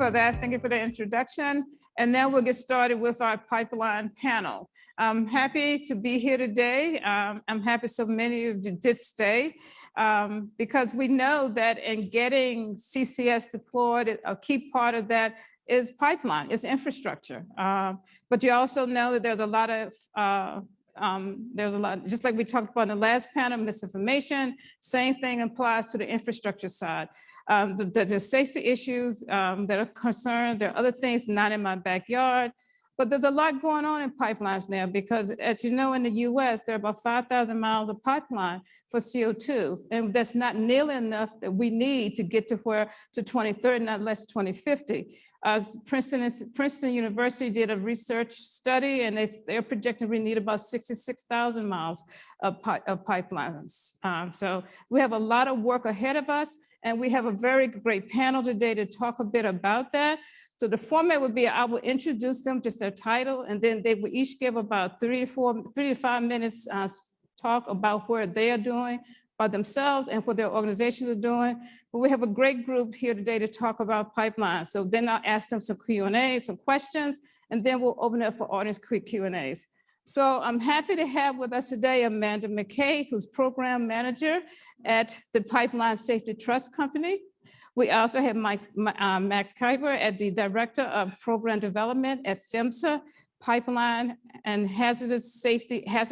for that. Thank you for the introduction. And now we'll get started with our pipeline panel. I'm happy to be here today. I'm happy so many of you did stay because we know that in getting CCS deployed, a key part of that is pipeline, is infrastructure. But you also know that there's a lot of just like we talked about in the last panel, misinformation, same thing applies to the infrastructure side. There's safety issues that are concerned. There are other things not in my backyard, but there's a lot going on in pipelines now because, as you know, in the US, there are about 5,000 miles of pipeline for CO2, and that's not nearly enough that we need to get to 2030, not less 2050. Princeton University did a research study, and they're projecting we need about 66,000 miles of pipelines. So we have a lot of work ahead of us, and we have a very great panel today to talk a bit about that. So the format would be, I will introduce them, just their title, and then they will each give about 3 to 5 minutes talk about where they are doing by themselves and what their organizations are doing. But we have a great group here today to talk about pipelines. So then I'll ask them some Q&A, some questions, and then we'll open it up for audience Q&As. So I'm happy to have with us today Amanda McKay, who's program manager at the Pipeline Safety Trust Company. We also have Max Kieba at the Director of Program Development at PHMSA, Pipeline and Hazard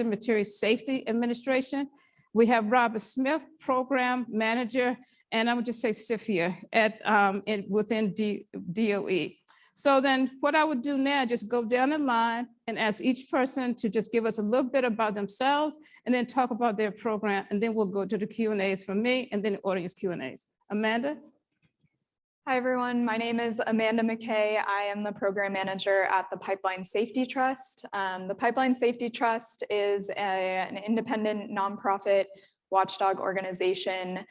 Materials Safety Administration. We have Robert Smith, Program Manager, and I would just say CIFIA within DOE. So then what I would do now, just go down the line and ask each person to just give us a little bit about themselves and then talk about their program, and then we'll go to the Q&As from me and then the audience Q&As. Amanda? Hi, everyone. My name is Amanda McKay. I am the program manager at the Pipeline Safety Trust. The Pipeline Safety Trust is an independent nonprofit watchdog organization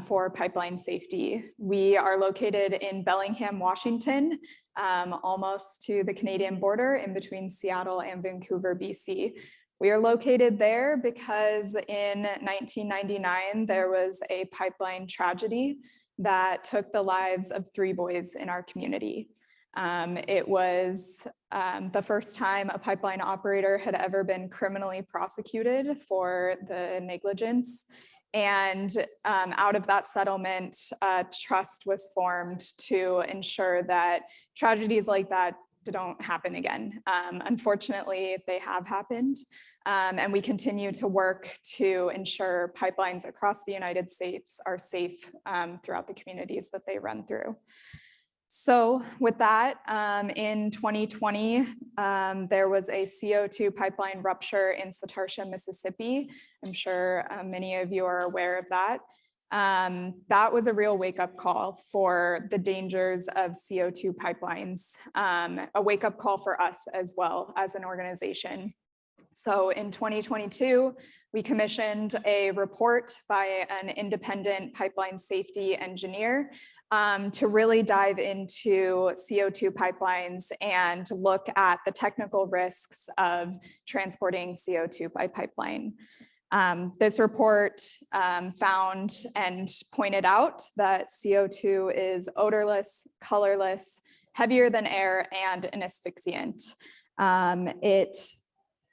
for pipeline safety. We are located in Bellingham, Washington, almost to the Canadian border in between Seattle and Vancouver, BC. We are located there because in 1999, there was a pipeline tragedy that took the lives of 3 boys in our community. It was the first time a pipeline operator had ever been criminally prosecuted for the negligence. And out of that settlement, a trust was formed to ensure that tragedies like that don't happen again. Unfortunately, they have happened, and we continue to work to ensure pipelines across the United States are safe throughout the communities that they run through. So with that, in 2020, there was a CO2 pipeline rupture in Satartia, Mississippi. I'm sure many of you are aware of that. That was a real wake-up call for the dangers of CO2 pipelines, a wake-up call for us as well as an organization. So in 2022, we commissioned a report by an independent pipeline safety engineer to really dive into CO2 pipelines and look at the technical risks of transporting CO2 by pipeline. This report found and pointed out that CO2 is odorless, colorless, heavier than air, and an asphyxiant. It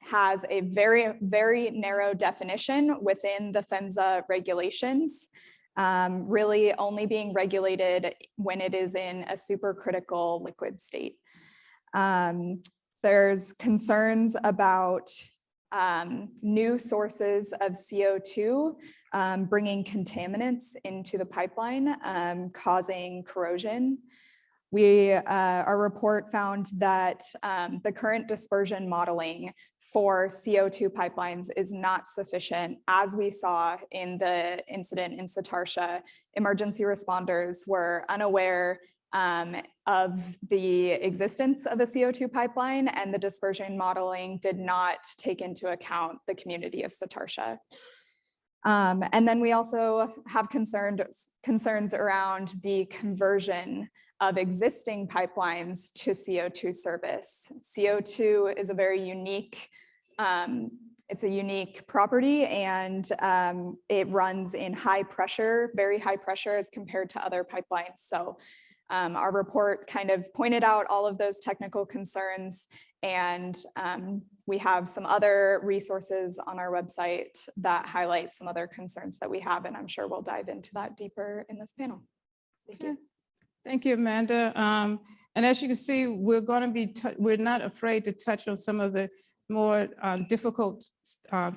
has a very, very narrow definition within the PHMSA regulations, really only being regulated when it is in a supercritical liquid state. There's concerns about new sources of CO2 bringing contaminants into the pipeline, causing corrosion. Our report found that the current dispersion modeling for CO2 pipelines is not sufficient. As we saw in the incident in Satartia, emergency responders were unaware of the existence of a CO2 pipeline, and the dispersion modeling did not take into account the community of Satartia. And then we also have concerns around the conversion of existing pipelines to CO2 service. CO2 is a very unique, it's a unique property, and it runs in high pressure, very high pressure as compared to other pipelines. So Our report kind of pointed out all of those technical concerns, and we have some other resources on our website that highlight some other concerns that we have, and I'm sure we'll dive into that deeper in this panel. Thank you. Thank you, Amanda. And as you can see, we're going to be, we're not afraid to touch on some of the more difficult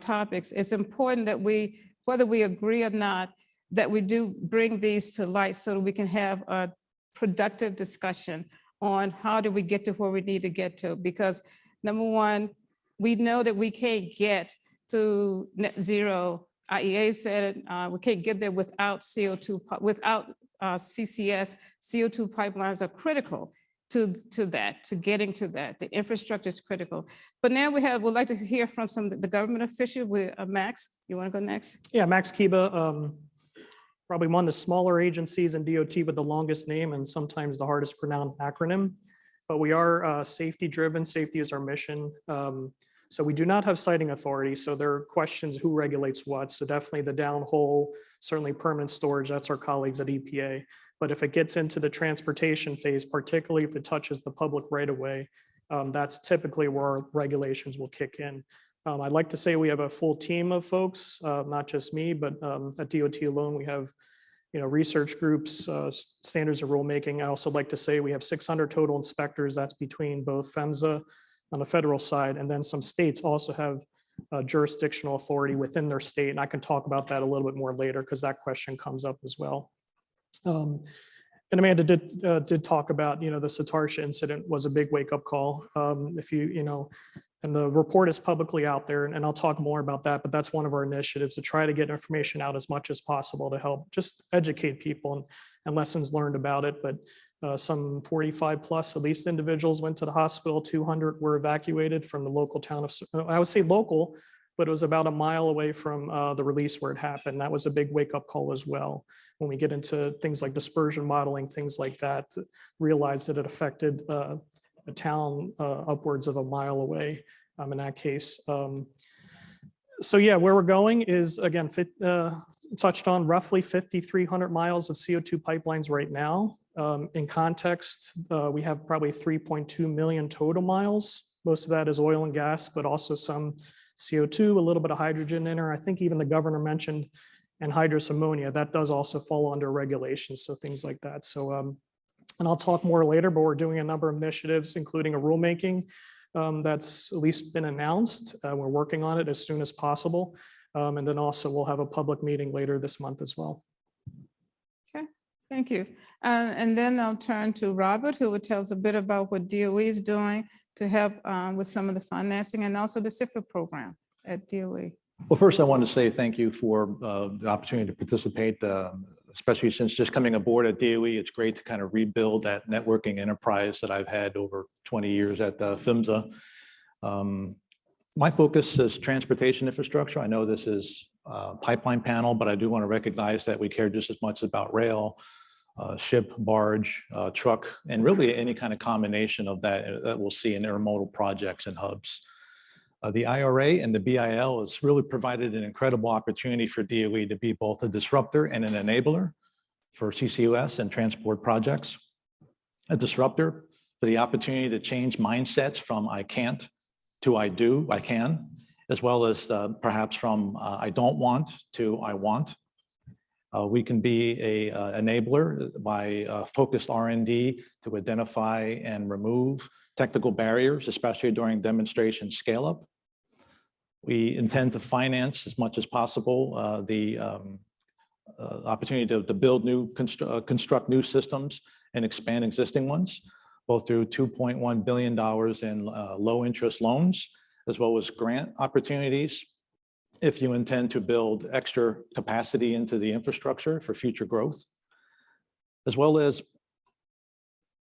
topics. It's important that we, whether we agree or not, that we do bring these to light so that we can have a productive discussion on how do we get to where we need to get to. Because number one, we know that we can't get to net zero. IEA said we can't get there without CO2, without CCS. CO2 pipelines are critical to that, to getting to that. The infrastructure is critical. But now we'd like to hear from some of the government official with Max. You want to go next? Yeah, Max Kieba, probably one of the smaller agencies in DOT with the longest name and sometimes the hardest pronounced acronym. But we are safety driven. Safety is our mission. So we do not have siting authority. So there are questions who regulates what. So definitely the downhole, certainly permanent storage, that's our colleagues at EPA. But if it gets into the transportation phase, particularly if it touches the public right of way, that's typically where our regulations will kick in. I'd like to say we have a full team of folks, not just me, but at DOT alone, we have research groups, standards of rulemaking. I also like to say we have 600 total inspectors. That's between both PHMSA on the federal side, and then some states also have jurisdictional authority within their state. And I can talk about that a little bit more later because that question comes up as well. And Amanda did talk about, the Satartia incident was a big wake-up call. If and the report is publicly out there, and I'll talk more about that, but that's one of our initiatives to try to get information out as much as possible to help just educate people and lessons learned about it. But some 45 plus at least individuals went to the hospital, 200 were evacuated from the local town of, I would say local, but it was about a mile away from the release where it happened. That was a big wake-up call as well. When we get into things like dispersion modeling, things like that, realize that it affected a town upwards of a mile away in that case. So yeah, where we're going is, again, touched on roughly 5,300 miles of CO2 pipelines right now. In context, we have probably 3.2 million total miles. Most of that is oil and gas, but also some CO2, a little bit of hydrogen in there. I think even the governor mentioned anhydrous ammonia. That does also fall under regulations, so things like that. So, and I'll talk more later, but we're doing a number of initiatives, including a rulemaking that's at least been announced. We're working on it as soon as possible. And then also we'll have a public meeting later this month as well. Okay, thank you. And then I'll turn to Robert, who will tell us a bit about what DOE is doing to help with some of the financing and also the CIFIA program at DOE. Well, first, I want to say thank you for the opportunity to participate, especially since just coming aboard at DOE. It's great to kind of rebuild that networking enterprise that I've had over 20 years at PHMSA. My focus is transportation infrastructure. I know this is a pipeline panel, but I do want to recognize that we care just as much about rail, ship, barge, truck, and really any kind of combination of that we'll see in intermodal projects and hubs. The IRA and the BIL has really provided an incredible opportunity for DOE to be both a disruptor and an enabler for CCUS and transport projects. A disruptor for the opportunity to change mindsets from I can't to I do, I can, as well as perhaps from I don't want to I want. We can be a enabler by focused R&D to identify and remove technical barriers, especially during demonstration scale-up. We intend to finance as much as possible the opportunity to build new, construct new systems and expand existing ones, both through $2.1 billion in low interest loans, as well as grant opportunities if you intend to build extra capacity into the infrastructure for future growth, as well as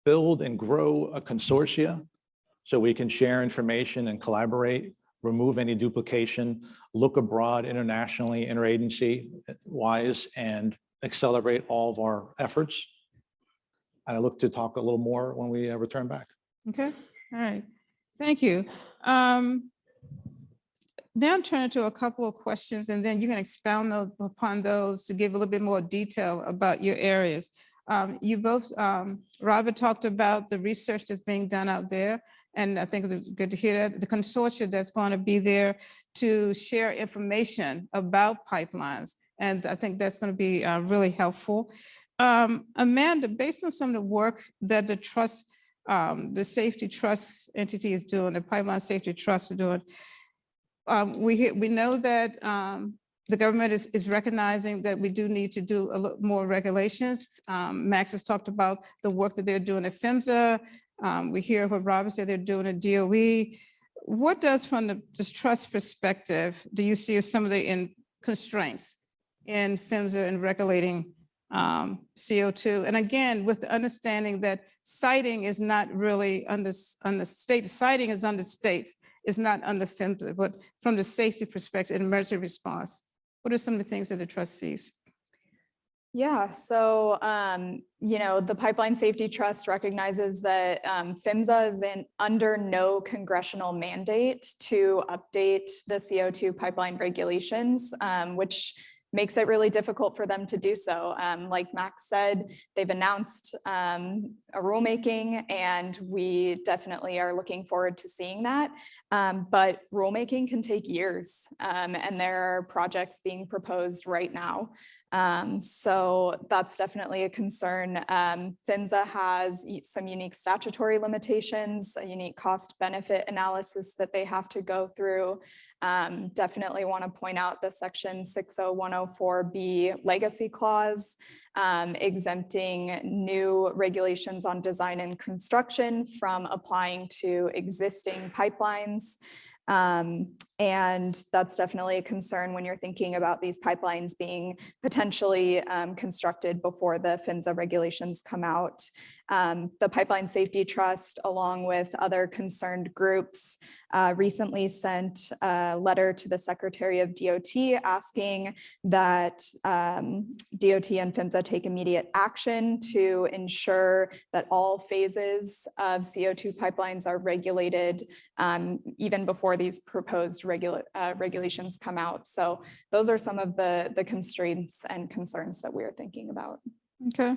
build and grow a consortia so we can share information and collaborate, remove any duplication, look abroad internationally, interagency wise, and accelerate all of our efforts. And I look to talk a little more when we return back. Okay, all right, thank you. Now turn to a couple of questions and then you can expound upon those to give a little bit more detail about your areas. You both, Robert talked about the research that's being done out there. And I think it's good to hear that the consortia that's going to be there to share information about pipelines. And I think that's going to be really helpful. Amanda, based on some of the work that the trust, the safety trust entity is doing, the pipeline safety trust are doing, we know that the government is recognizing that we do need to do a little more regulations. Max has talked about the work that they're doing at PHMSA. We hear what Robert said they're doing at DOE. What does, from the trust perspective, do you see as some of the constraints in PHMSA in regulating CO2? And again, with the understanding that siting is not really under state, siting is under states, it's not under PHMSA, but from the safety perspective and emergency response, what are some of the things that the trust sees? Yeah, so, you know, the Pipeline Safety Trust recognizes that PHMSA is under no congressional mandate to update the CO2 pipeline regulations, which makes it really difficult for them to do so. Like Max said, they've announced a rulemaking, and we definitely are looking forward to seeing that. But rulemaking can take years, and there are projects being proposed right now. So that's definitely a concern. PHMSA has some unique statutory limitations, a unique cost benefit analysis that they have to go through. Definitely want to point out the section 60104B legacy clause, exempting new regulations on design and construction from applying to existing pipelines. And that's definitely a concern when you're thinking about these pipelines being potentially constructed before the PHMSA regulations come out. The Pipeline Safety Trust, along with other concerned groups, recently sent a letter to the Secretary of DOT asking that DOT and PHMSA take immediate action to ensure that all phases of CO2 pipelines are regulated even before these proposed regulations come out. So those are some of the constraints and concerns that we're thinking about. Okay.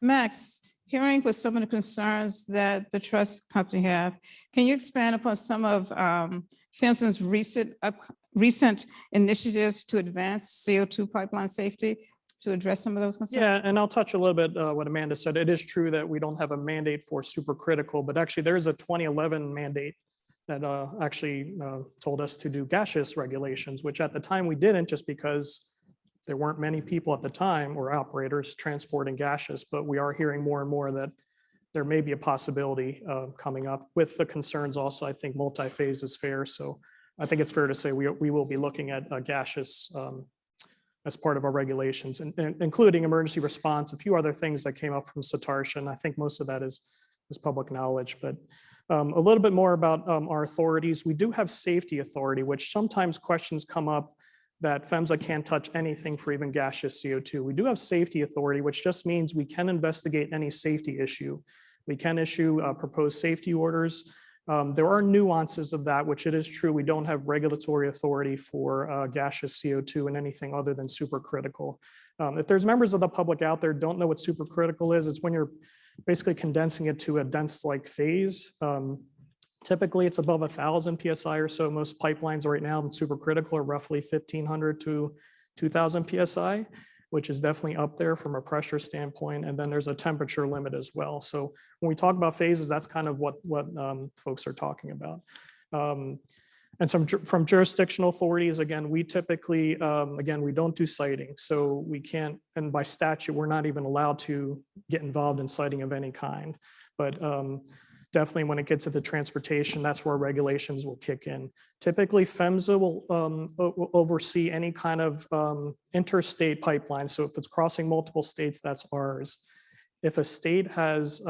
Max, hearing what some of the concerns that the trust company have, can you expand upon some of PHMSA's recent initiatives to advance CO2 pipeline safety, to address some of those concerns? Yeah, and I'll touch a little bit what Amanda said. It is true that we don't have a mandate for supercritical, but actually there is a 2011 mandate that actually told us to do gaseous regulations, which at the time we didn't, just because there weren't many people at the time or operators transporting gaseous, but we are hearing more and more that there may be a possibility coming up with the concerns also. I think multi-phase is fair. So I think it's fair to say we will be looking at gaseous as part of our regulations, and including emergency response, a few other things that came up from Satartia, and I think most of that is public knowledge. But a little bit more about our authorities. We do have safety authority, which sometimes questions come up that PHMSA can't touch anything for even gaseous CO2. We do have safety authority, which just means we can investigate any safety issue. We can issue proposed safety orders. There are nuances of that, which it is true we don't have regulatory authority for gaseous CO2 and anything other than supercritical. If there's members of the public out there don't know what supercritical is, it's when you're basically condensing it to a dense like phase. Typically, it's above 1,000 PSI or so. Most pipelines right now in supercritical are roughly 1,500 to 2,000 PSI, which is definitely up there from a pressure standpoint. And then there's a temperature limit as well. So when we talk about phases, that's kind of what folks are talking about. And from jurisdictional authorities, again, we typically, again, we don't do siting. So we can't, and by statute, we're not even allowed to get involved in siting of any kind. But definitely when it gets into transportation, that's where regulations will kick in. Typically, PHMSA will oversee any kind of interstate pipeline. So if it's crossing multiple states, that's ours. If a state has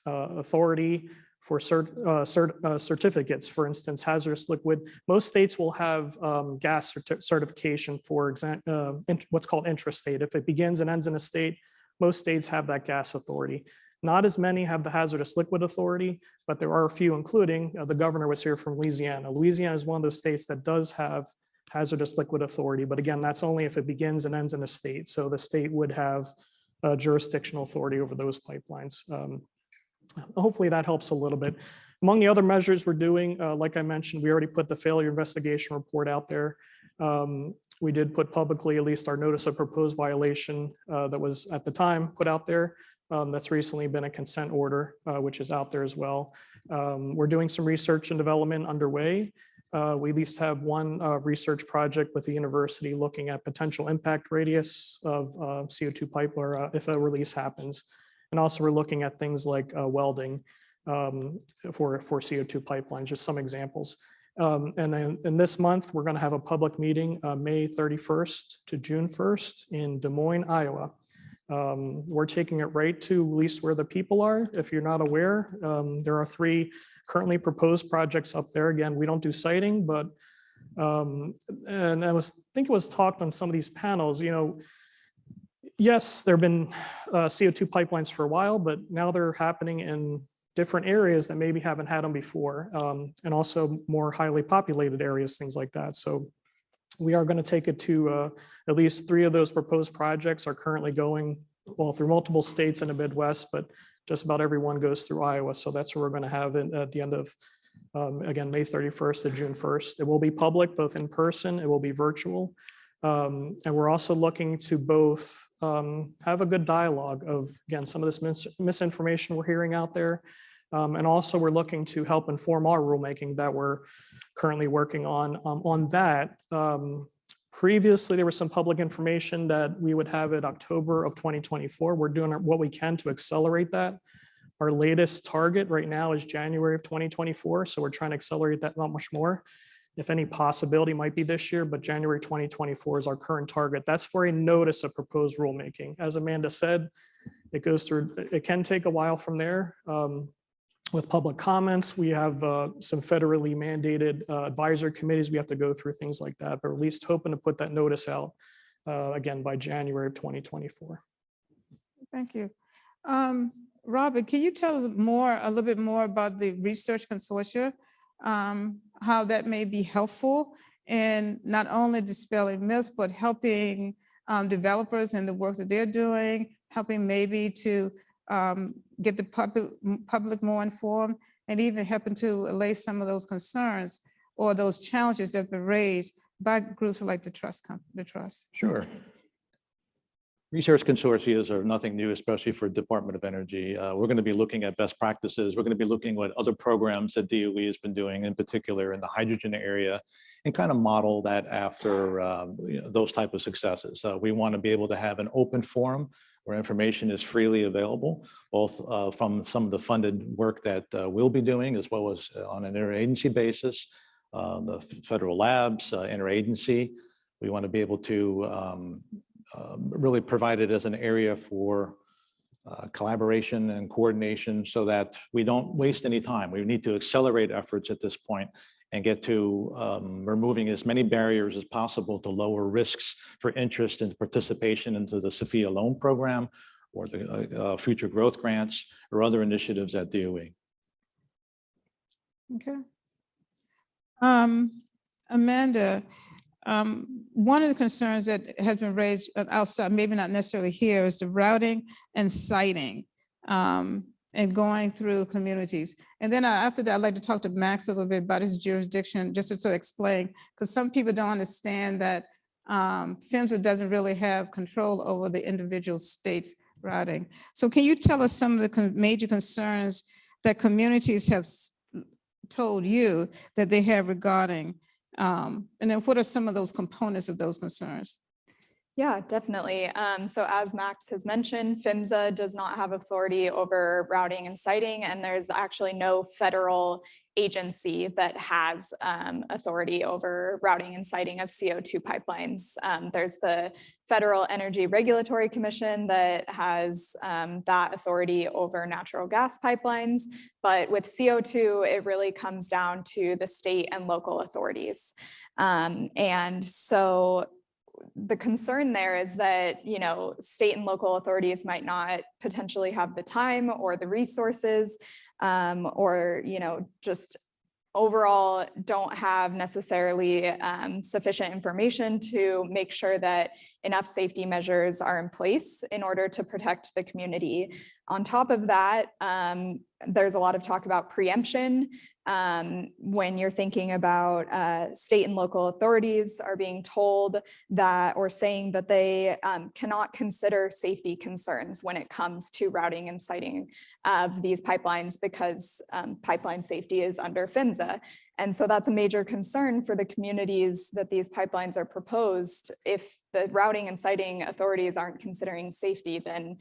authority for certificates, for instance, hazardous liquid, most states will have gas certification for what's called intrastate. If it begins and ends in a state, most states have that gas authority. Not as many have the hazardous liquid authority, but there are a few, including the governor was here from Louisiana. Louisiana is one of those states that does have hazardous liquid authority. But again, that's only if it begins and ends in a state. So the state would have jurisdictional authority over those pipelines. Hopefully that helps a little bit. Among the other measures we're doing, like I mentioned, we already put the failure investigation report out there. We did put publicly at least our notice of proposed violation that was at the time put out there. That's recently been a consent order, which is out there as well. We're doing some research and development underway. We at least have one research project with the university looking at potential impact radius of CO2 pipe or if a release happens. And also we're looking at things like welding for CO2 pipelines, just some examples. And then in this month, we're going to have a public meeting May 31st to June 1st in Des Moines, Iowa. We're taking it right to at least where the people are. If you're not aware, there are 3 currently proposed projects up there. Again, we don't do siting, but and I think it was talked on some of these panels, you know, yes, there have been CO2 pipelines for a while, but now they're happening in different areas that maybe haven't had them before, and also more highly populated areas, things like that. So we are going to take it to at least 3 of those proposed projects are currently going, well, through multiple states in the Midwest, but just about everyone goes through Iowa. So that's what we're going to have at the end of, again, May 31st to June 1st. It will be public, both in person, it will be virtual. And we're also looking to both have a good dialogue of, again, some of this misinformation we're hearing out there. And also we're looking to help inform our rulemaking that we're currently working on that. Previously, there was some public information that we would have it October of 2024. We're doing what we can to accelerate that. Our latest target right now is January of 2024. So we're trying to accelerate that not much more. If any possibility might be this year, but January 2024 is our current target. That's for a notice of proposed rulemaking. As Amanda said, it goes through, it can take a while from there. With public comments, we have some federally mandated advisory committees. We have to go through things like that, but at least hoping to put that notice out again by January of 2024. Thank you. Robert, can you tell us a little bit more about the research consortia? How that may be helpful in not only dispelling myths, but helping developers in the work that they're doing, helping maybe to get the public more informed, and even helping to allay some of those concerns or those challenges that have been raised by groups like the Trust. Sure. Research consortia are nothing new, especially for Department of Energy. We're going to be looking at best practices. We're going to be looking at what other programs that DOE has been doing, in particular in the hydrogen area, and kind of model that after those type of successes. We want to be able to have an open forum where information is freely available, both from some of the funded work that we'll be doing, as well as on an interagency basis, the federal labs, interagency. We want to be able to really provide it as an area for collaboration and coordination so that we don't waste any time. We need to accelerate efforts at this point and get to removing as many barriers as possible to lower risks for interest and participation into the CIFIA loan program or the future growth grants or other initiatives at DOE. Okay. Amanda, one of the concerns that has been raised outside, maybe not necessarily here, is the routing and siting and going through communities. And then after that, I'd like to talk to Max a little bit about his jurisdiction, just to sort of explain, because some people don't understand that PHMSA doesn't really have control over the individual states' routing. So can you tell us some of the major concerns that communities have told you that they have regarding, and then what are some of those components of those concerns? Yeah, definitely. So as Max has mentioned, PHMSA does not have authority over routing and siting, and there's actually no federal agency that has authority over routing and siting of CO2 pipelines. There's the Federal Energy Regulatory Commission that has that authority over natural gas pipelines, but with CO2, it really comes down to the state and local authorities. And so the concern there is that, you know, state and local authorities might not potentially have the time or the resources or, you know, just overall don't have necessarily sufficient information to make sure that enough safety measures are in place in order to protect the community. On top of that, there's a lot of talk about preemption. When you're thinking about state and local authorities are being told that or saying that they cannot consider safety concerns when it comes to routing and siting of these pipelines because pipeline safety is under PHMSA. And so that's a major concern for the communities that these pipelines are proposed. If the routing and siting authorities aren't considering safety, then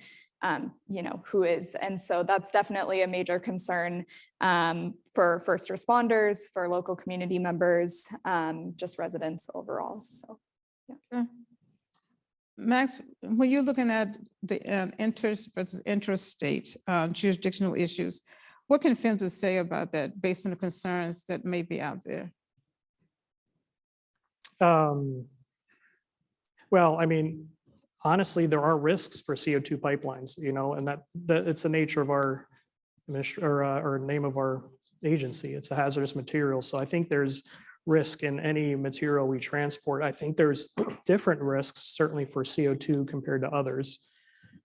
you know, who is? And so that's definitely a major concern for first responders, for local community members, just residents overall. So, yeah. Sure. Max, when you're looking at the interest versus intrastate jurisdictional issues, what can PHMSA say about that based on the concerns that may be out there? Well, I mean, honestly, there are risks for CO2 pipelines, you know, and that it's the nature of our or name of our agency. It's a hazardous material. So I think there's risk in any material we transport. I think there's different risks, certainly for CO2 compared to others.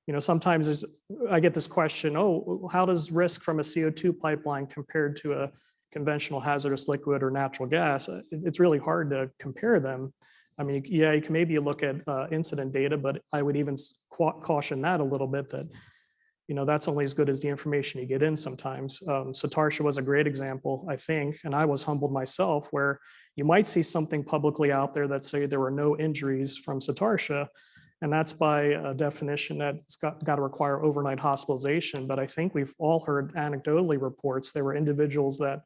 You know, sometimes I get this question, oh, how does risk from a CO2 pipeline compared to a conventional hazardous liquid or natural gas? It's really hard to compare them. I mean, yeah, you can maybe look at incident data, but I would even caution that a little bit that, you know, that's only as good as the information you get in sometimes. Satartia was a great example, I think, and I was humbled myself where you might see something publicly out there that say there were no injuries from Satartia, and that's by a definition that it's got to require overnight hospitalization. But I think we've all heard anecdotally reports. There were individuals that,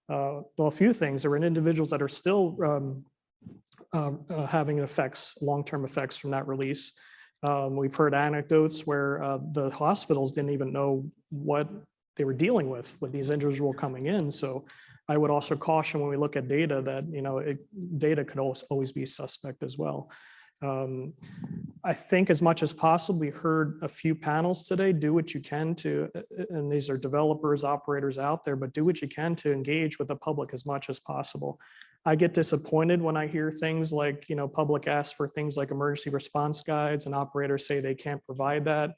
well, a few things. There were individuals that are still having effects, long-term effects from that release. We've heard anecdotes where the hospitals didn't even know what they were dealing with these individuals coming in. So I would also caution when we look at data that, you know, data could always be suspect as well. I think as much as possible, we heard a few panels today, do what you can to, and these are developers, operators out there, but do what you can to engage with the public as much as possible. I get disappointed when I hear things like, you know, public asks for things like emergency response guides and operators say they can't provide that.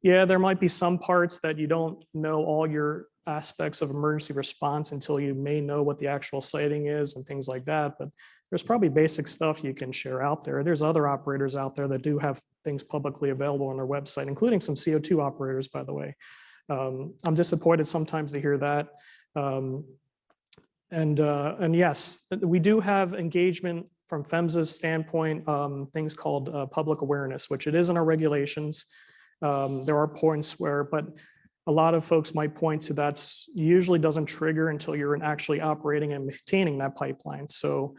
Yeah, there might be some parts that you don't know all your aspects of emergency response until you may know what the actual siting is and things like that. But there's probably basic stuff you can share out there. There's other operators out there that do have things publicly available on their website, including some CO2 operators, by the way. I'm disappointed sometimes to hear that. And yes, we do have engagement from PHMSA's standpoint, things called public awareness, which it is in our regulations. There are points where, but a lot of folks might point to that's usually doesn't trigger until you're actually operating and maintaining that pipeline. So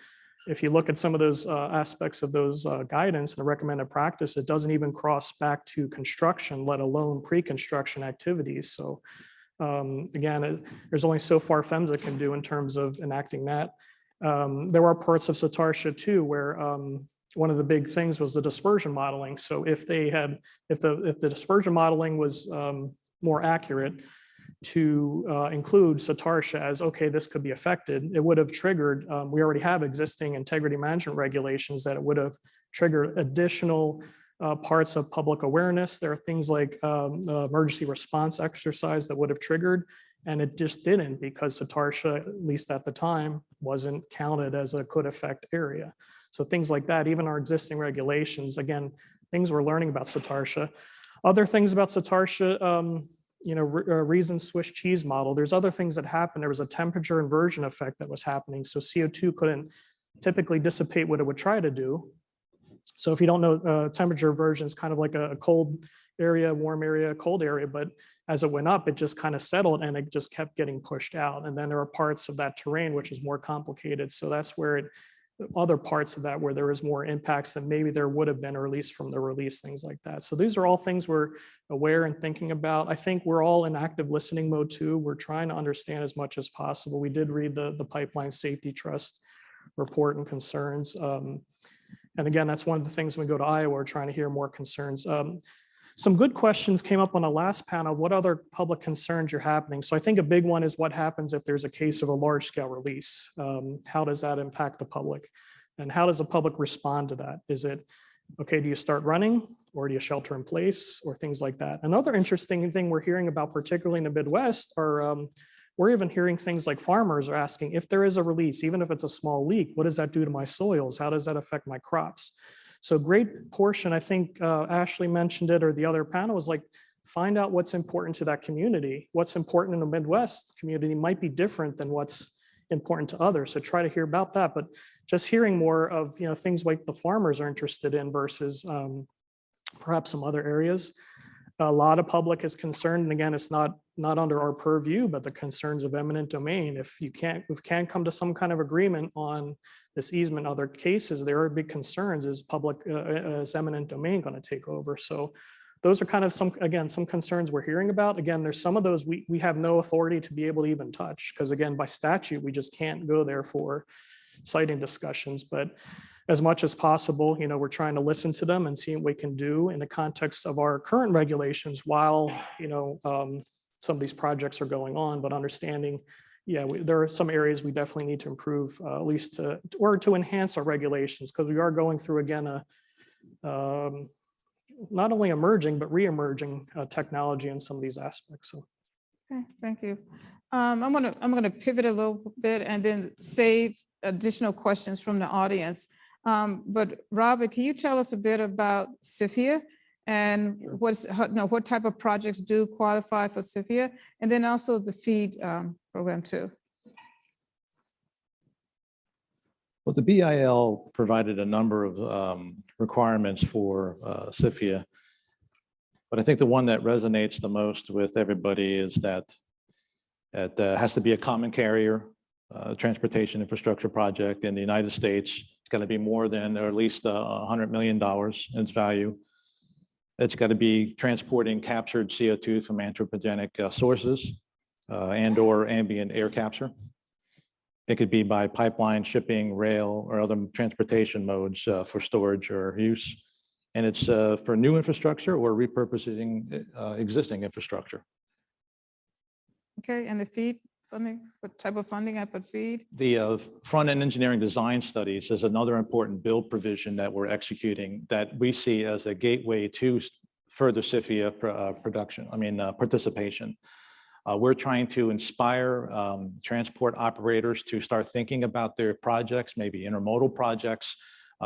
if you look at some of those aspects of those guidance, the recommended practice, it doesn't even cross back to construction, let alone pre-construction activities. So again, there's only so far PHMSA can do in terms of enacting that. There are parts of Satartia too, where one of the big things was the dispersion modeling. So if the dispersion modeling was more accurate to include Satartia as, okay, this could be affected, it would have triggered, we already have existing integrity management regulations that it would have triggered additional parts of public awareness. There are things like emergency response exercise that would have triggered, and it just didn't because Satartia, at least at the time, wasn't counted as a could affect area. So things like that, even our existing regulations, again, things we're learning about Satartia. Other things about Satartia, you know, reason Swiss cheese model. There's other things that happened. There was a temperature inversion effect that was happening. So CO2 couldn't typically dissipate what it would try to do. So if you don't know, temperature inversion is kind of like a cold area, warm area, cold area, but as it went up, it just kind of settled and it just kept getting pushed out. And then there are parts of that terrain which is more complicated. So that's where other parts of that where there is more impacts than maybe there would have been, or at least from the release, things like that. So these are all things we're aware and thinking about. I think we're all in active listening mode too. We're trying to understand as much as possible. We did read the Pipeline Safety Trust report and concerns. And again, that's one of the things when we go to Iowa, we're trying to hear more concerns. Some good questions came up on the last panel. What other public concerns are happening? So I think a big one is what happens if there's a case of a large scale release? How does that impact the public? And how does the public respond to that? Is it, okay, do you start running or do you shelter in place or things like that? Another interesting thing we're hearing about, particularly in the Midwest, are we're even hearing things like farmers are asking, if there is a release, even if it's a small leak, what does that do to my soils? How does that affect my crops? So great portion, I think Ashley mentioned it, or the other panel was like, find out what's important to that community. What's important in the Midwest community might be different than what's important to others. So try to hear about that, but just hearing more of things like the farmers are interested in versus perhaps some other areas. A lot of public is concerned, and again, it's not under our purview, but the concerns of eminent domain. If we can't come to some kind of agreement on this easement, other cases, there are big concerns. Is eminent domain going to take over? So those are kind of some concerns we're hearing about. Again, there's some of those we have no authority to be able to even touch, because again, by statute, we just can't go there for citing discussions. But as much as possible, we're trying to listen to them and see what we can do in the context of our current regulations while, some of these projects are going on, but understanding, there are some areas we definitely need to improve, at least to enhance our regulations, because we are going through, again, not only emerging, but re-emerging technology in some of these aspects. So. Okay, thank you. I'm gonna pivot a little bit and then save additional questions from the audience. But Robert, can you tell us a bit about CIFIA and what type of projects do qualify for CIFIA, and then also the feed program too? Well, the BIL provided a number of requirements for CIFIA, but I think the one that resonates the most with everybody is that it has to be a common carrier transportation infrastructure project in the United States. It's got to be more than, or at least $100 million in its value. It's got to be transporting captured CO2 from anthropogenic sources and/or ambient air capture. It could be by pipeline, shipping, rail, or other transportation modes for storage or use. And it's for new infrastructure or repurposing existing infrastructure. Okay, and the feed funding, what type of funding for feed? The front-end engineering design studies is another important build provision that we're executing that we see as a gateway to further CIFIA participation. We're trying to inspire transport operators to start thinking about their projects, maybe intermodal projects,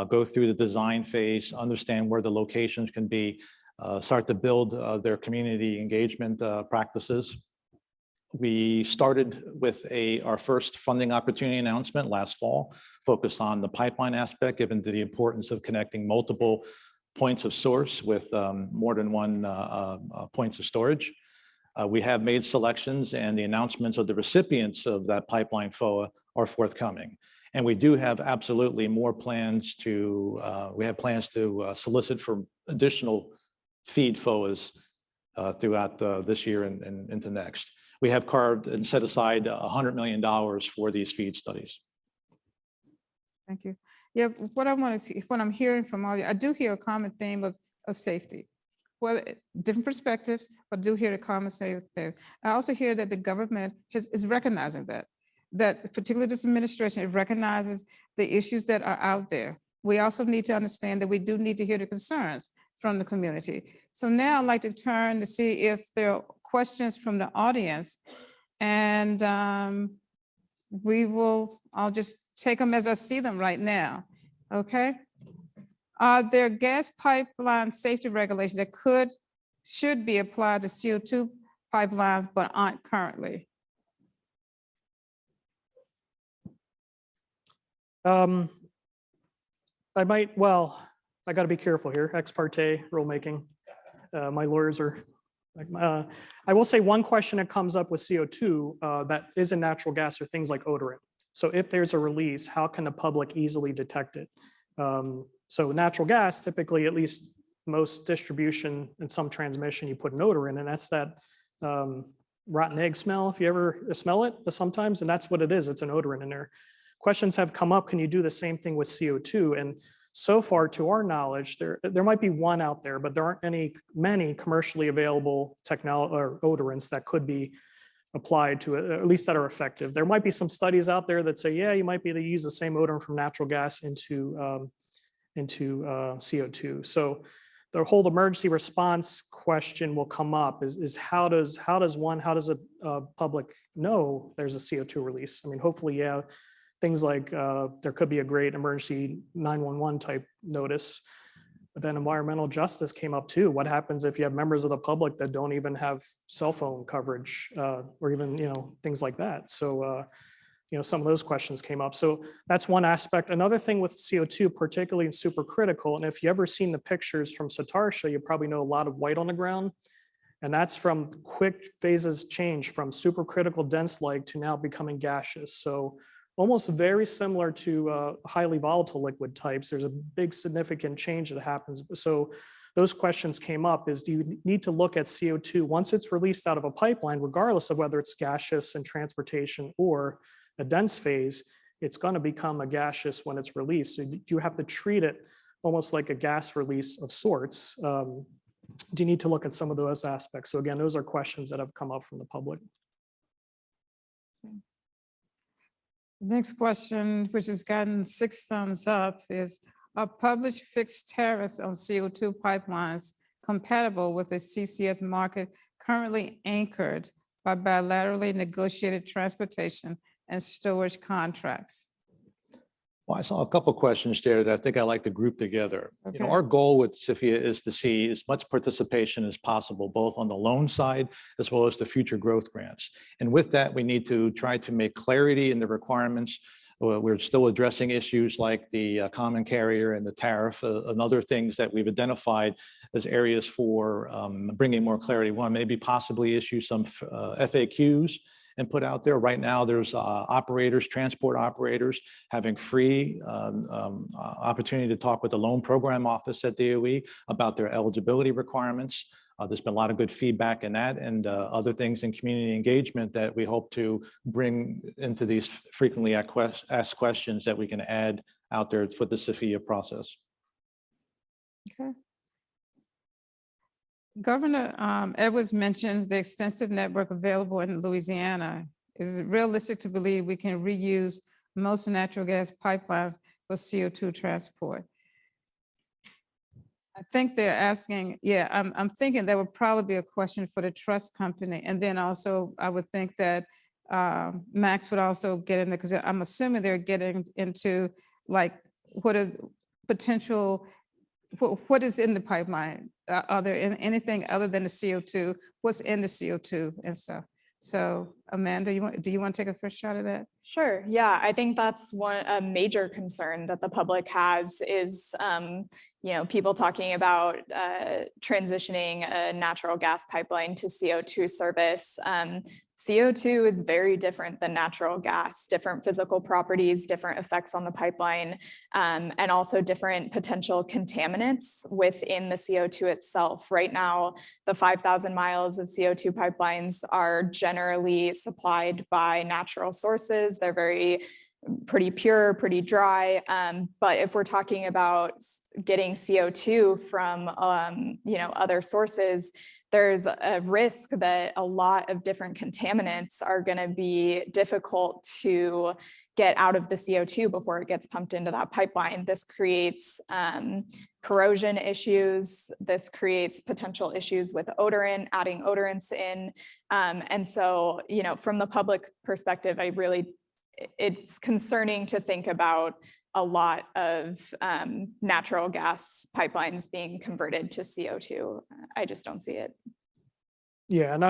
go through the design phase, understand where the locations can be, start to build their community engagement practices. We started with our first funding opportunity announcement last fall, focused on the pipeline aspect, given the importance of connecting multiple points of source with more than one points of storage. We have made selections, and the announcements of the recipients of that pipeline FOA are forthcoming. And we do have absolutely more plans to, solicit for additional feed FOAs throughout this year and into next. We have carved and set aside $100 million for these feed studies. Thank you. Yeah, what I want to see, what I'm hearing from all you, I do hear a common theme of safety. Well, different perspectives, but I do hear the common theme there. I also hear that the government is recognizing that particularly this administration, it recognizes the issues that are out there. We also need to understand that we do need to hear the concerns from the community. So now I'd like to turn to see if there are questions from the audience, and I'll just take them as I see them right now, okay? Are there gas pipeline safety regulations that should be applied to CO2 pipelines but aren't currently? I got to be careful here, ex parte rulemaking. My lawyers are, I will say one question that comes up with CO2 that isn't natural gas are things like odorant. So if there's a release, how can the public easily detect it? So natural gas, typically, at least most distribution and some transmission, you put an odorant, and that's that rotten egg smell, if you ever smell it sometimes, and that's what it is, it's an odorant in there. Questions have come up, can you do the same thing with CO2? And So far, to our knowledge, there might be one out there, but there aren't many commercially available technology or odorants that could be applied to it, at least that are effective. There might be some studies out there that say, yeah, you might be able to use the same odorant from natural gas into CO2. So the whole emergency response question will come up is how does a public know there's a CO2 release? I mean, hopefully, yeah, things like there could be a great emergency 911 type notice, but then environmental justice came up too. What happens if you have members of the public that don't even have cell phone coverage or even, things like that? So, some of those questions came up. So that's one aspect. Another thing with CO2, particularly in supercritical, and if you ever seen the pictures from Satartia, you probably know a lot of white on the ground. And that's from quick phases change from supercritical dense-like to now becoming gaseous. So almost very similar to highly volatile liquid types. There's a big significant change that happens. So those questions came up is, do you need to look at CO2 once it's released out of a pipeline, regardless of whether it's gaseous in transportation or a dense phase, it's going to become a gaseous when it's released. So you have to treat it almost like a gas release of sorts. Do you need to look at some of those aspects? So again, those are questions that have come up from the public. Next question, which has gotten 6 thumbs up, is are published fixed tariffs on CO2 pipelines compatible with the CCS market currently anchored by bilaterally negotiated transportation and storage contracts? Well, I saw a couple questions there that I think I like to group together. Okay. Our goal with CIFIA is to see as much participation as possible, both on the loan side as well as the future growth grants. And with that, we need to try to make clarity in the requirements. We're still addressing issues like the common carrier and the tariff and other things that we've identified as areas for bringing more clarity. One, maybe possibly issue some FAQs and put out there. Right now, there's operators, transport operators, having free opportunity to talk with the loan program office at DOE about their eligibility requirements. There's been a lot of good feedback in that and other things in community engagement that we hope to bring into these frequently asked questions that we can add out there for the CIFIA process. Okay. Governor Edwards mentioned the extensive network available in Louisiana. Is it realistic to believe we can reuse most natural gas pipelines for CO2 transport? I think they're asking, yeah, I'm thinking that would probably be a question for the trust company. And then also I would think that Max would also get in there because I'm assuming they're getting into like what is potential, what is in the pipeline? Are there anything other than the CO2? What's in the CO2 and stuff? So Amanda, do you want to take a first shot at that? Sure. Yeah, I think that's a major concern that the public has is, people talking about transitioning a natural gas pipeline to CO2 service. CO2 is very different than natural gas, different physical properties, different effects on the pipeline, and also different potential contaminants within the CO2 itself. Right now, the 5,000 miles of CO2 pipelines are generally supplied by natural sources. They're pretty pure, pretty dry. But if we're talking about getting CO2 from, other sources, there's a risk that a lot of different contaminants are going to be difficult to get out of the CO2 before it gets pumped into that pipeline. This creates corrosion issues. This creates potential issues with adding odorants in. And so, from the public perspective, it's concerning to think about a lot of natural gas pipelines being converted to CO2. I just don't see it. Yeah, and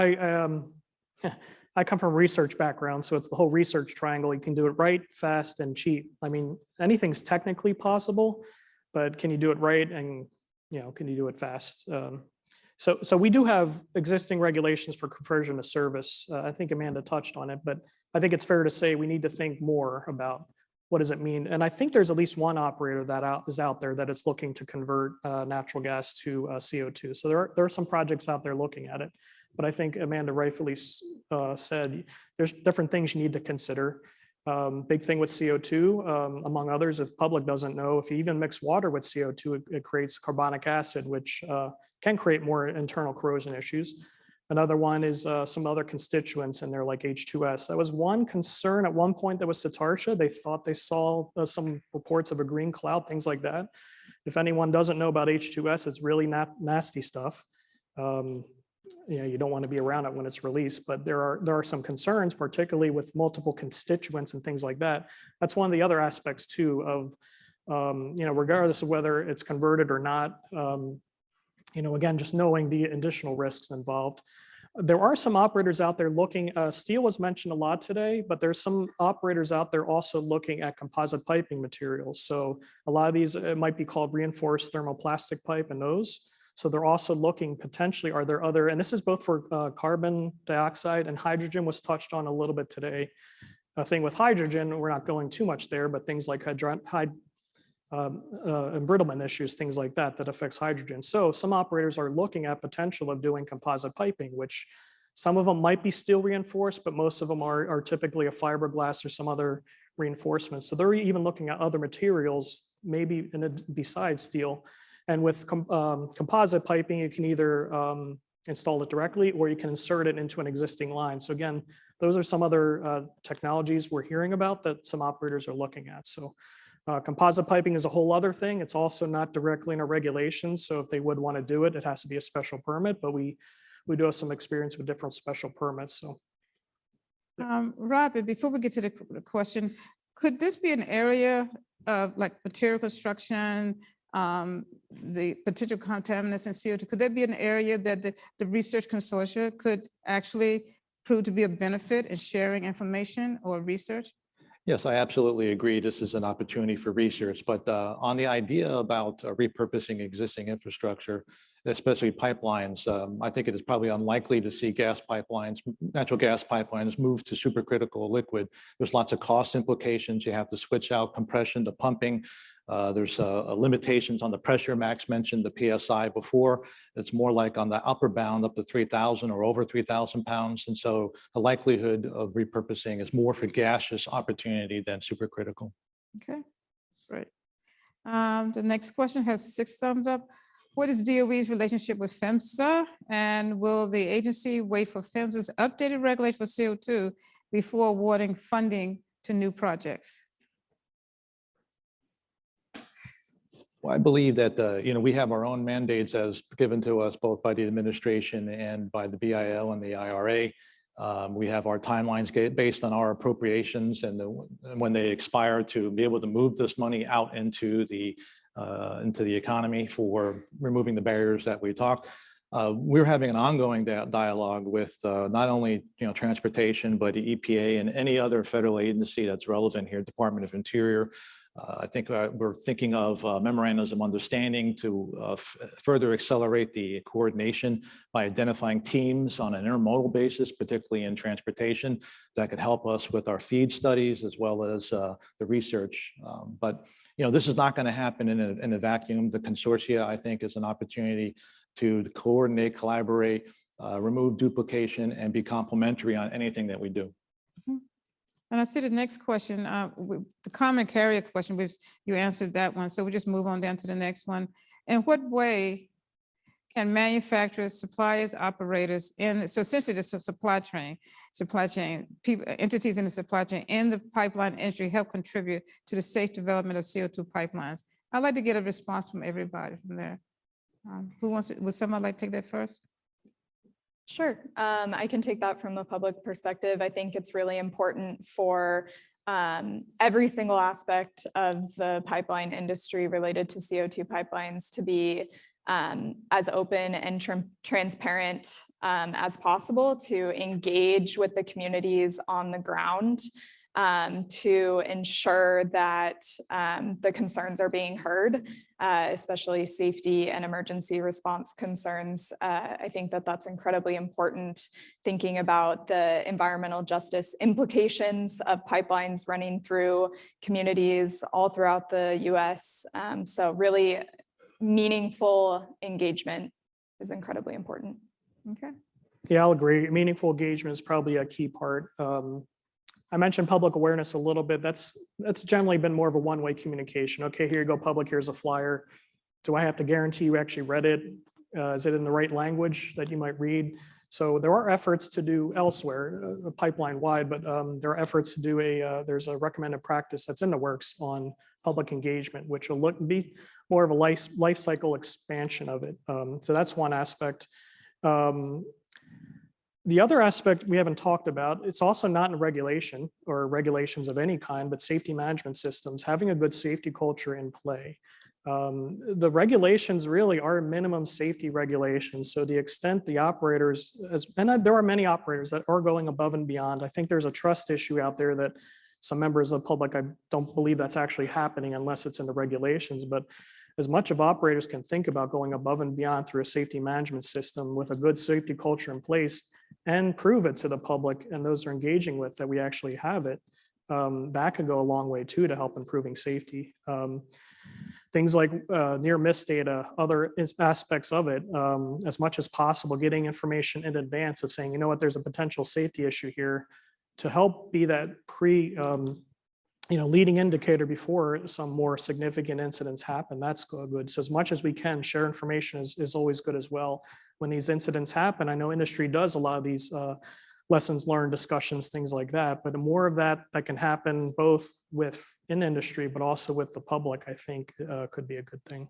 I come from a research background, so it's the whole research triangle. You can do it right, fast, and cheap. I mean, anything's technically possible, but can you do it right and can you do it fast? So we do have existing regulations for conversion to service. I think Amanda touched on it, but I think it's fair to say we need to think more about what does it mean. And I think there's at least one operator that is out there that is looking to convert natural gas to CO2. So there are some projects out there looking at it. But I think Amanda rightfully said there's different things you need to consider. Big thing with CO2, among others, if public doesn't know, if you even mix water with CO2, it creates carbonic acid, which can create more internal corrosion issues. Another one is some other constituents in there like H2S. That was one concern at one point that was Satartia. They thought they saw some reports of a green cloud, things like that. If anyone doesn't know about H2S, it's really nasty stuff. You don't want to be around it when it's released, but there are some concerns, particularly with multiple constituents and things like that. That's one of the other aspects too of, regardless of whether it's converted or not, again, just knowing the additional risks involved. There are some operators out there looking, steel was mentioned a lot today, but there's some operators out there also looking at composite piping materials. So a lot of these, it might be called reinforced thermoplastic pipe and those. So they're also looking potentially, are there other, and this is both for carbon dioxide and hydrogen was touched on a little bit today. A thing with hydrogen, we're not going too much there, but things like embrittlement issues, things like that, that affects hydrogen. So some operators are looking at potential of doing composite piping, which some of them might be steel reinforced, but most of them are typically a fiberglass or some other reinforcement. So they're even looking at other materials, maybe besides steel. And with composite piping, you can either install it directly or you can insert it into an existing line. So again, those are some other technologies we're hearing about that some operators are looking at. So composite piping is a whole other thing. It's also not directly in our regulations. So if they would want to do it, it has to be a special permit, but we do have some experience with different special permits. So, Rob, before we get to the question, could this be an area of like material construction, the potential contaminants in CO2? Could that be an area that the research consortia could actually prove to be a benefit in sharing information or research? Yes, I absolutely agree. This is an opportunity for research, but on the idea about repurposing existing infrastructure, especially pipelines, I think it is probably unlikely to see natural gas pipelines move to supercritical liquid. There's lots of cost implications. You have to switch out compression to pumping. There's limitations on the pressure. Max mentioned the PSI before. It's more like on the upper bound up to 3,000 or over 3,000 pounds. And so the likelihood of repurposing is more for gaseous opportunity than supercritical. Okay, great. The next question has 6 thumbs up. What is DOE's relationship with PHMSA? And will the agency wait for PHMSA's updated regulation for CO2 before awarding funding to new projects? Well, I believe that we have our own mandates as given to us both by the administration and by the BIL and the IRA. We have our timelines based on our appropriations and when they expire to be able to move this money out into the economy for removing the barriers that we talked. We're having an ongoing dialogue with not only transportation, but the EPA and any other federal agency that's relevant here, Department of Interior. I think we're thinking of memorandums of understanding to further accelerate the coordination by identifying teams on an intermodal basis, particularly in transportation, that could help us with our feed studies as well as the research. But this is not going to happen in a vacuum. The consortia, I think, is an opportunity to coordinate, collaborate, remove duplication, and be complementary on anything that we do. Mm-hmm. And I see the next question, the common carrier question, you answered that one. So we just move on down to the next one. In what way can manufacturers, suppliers, operators, so essentially the supply chain, people, entities in the supply chain and the pipeline industry help contribute to the safe development of CO2 pipelines? I'd like to get a response from everybody from there. Who wants it? Would someone like to take that first? Sure, I can take that from a public perspective. I think it's really important for every single aspect of the pipeline industry related to CO2 pipelines to be as open and transparent as possible, to engage with the communities on the ground, to ensure that the concerns are being heard, especially safety and emergency response concerns. I think that that's incredibly important, thinking about the environmental justice implications of pipelines running through communities all throughout the US. So really meaningful engagement is incredibly important. Okay. Yeah, I'll agree. Meaningful engagement is probably a key part. I mentioned public awareness a little bit. That's generally been more of a one-way communication. Okay, here you go, public, here's a flyer. Do I have to guarantee you actually read it? Is it in the right language that you might read? So there are efforts to do elsewhere, pipeline-wide, but there are efforts to do there's a recommended practice that's in the works on public engagement, which will be more of a life cycle expansion of it. So that's one aspect. The other aspect we haven't talked about, it's also not in regulation or regulations of any kind, but safety management systems, having a good safety culture in play. The regulations really are minimum safety regulations. So the extent the operators, and there are many operators that are going above and beyond. I think there's a trust issue out there that some members of the public, I don't believe that's actually happening unless it's in the regulations. But as much of operators can think about going above and beyond through a safety management system with a good safety culture in place and prove it to the public and those are engaging with that we actually have it, that could go a long way too to help improving safety. Things like near miss data, other aspects of it, as much as possible, getting information in advance of saying, you know what, there's a potential safety issue here to help be that leading indicator before some more significant incidents happen. That's good. So as much as we can, share information is always good as well. When these incidents happen, I know industry does a lot of these lessons learned discussions, things like that. But the more of that can happen both in industry, but also with the public, I think could be a good thing.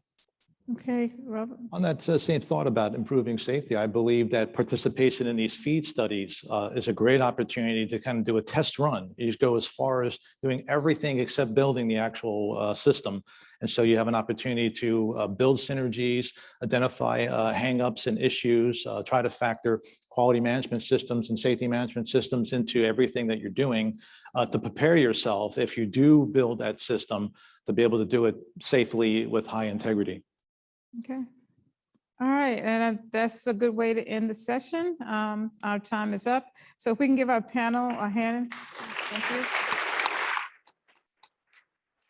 Okay, Robert. On that same thought about improving safety, I believe that participation in these feed studies is a great opportunity to kind of do a test run. You go as far as doing everything except building the actual system. And so you have an opportunity to build synergies, identify hangups and issues, try to factor quality management systems and safety management systems into everything that you're doing to prepare yourself if you do build that system to be able to do it safely with high integrity. Okay. All right, and that's a good way to end the session. Our time is up. So if we can give our panel a hand. Thank you.